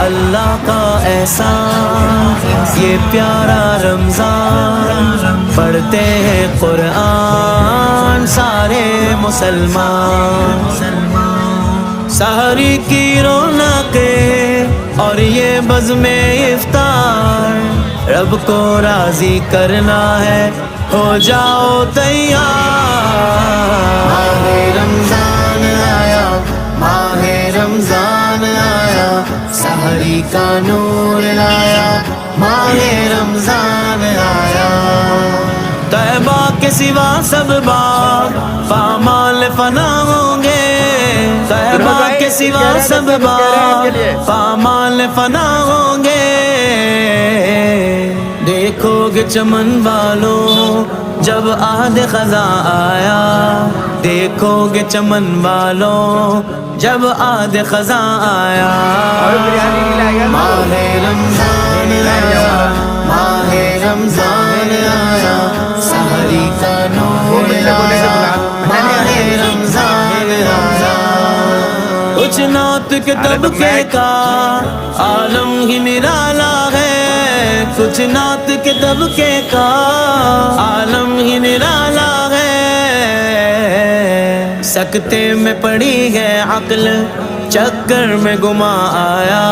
اللہ کا احسان، یہ پیارا رمضان، پڑھتے ہیں قرآن سارے مسلمان۔ سحری کی رونقیں اور یہ بزم افطار، رب کو راضی کرنا ہے، ہو جاؤ تیار۔ ماہ رمضان آیا، ماہ رمضان آیا، سحری کا نور لایا، ماہ رمضان آیا۔ طیبہ کے سوا سب باغ پامال فنا ہوں گے، طیبہ کے سوا سب باغ پامال فنا ہوں گے۔ دیکھو گے چمن والوں جب عہد خزاں آیا، دیکھو گے چمن والوں جب عہد خزاں آیا۔ ماہ رمضان آیا، ماہ رمضان آیا، سحری کا نور لایا، ماہ رمضان آیا۔ کچھ نعت کے طبقے کا عالم ہی نرالا ہے، کچھ نعت کے طبقے کا عالم ہی نرالا ہے۔ سکتے میں پڑی ہے عقل، چکر میں گما آیا۔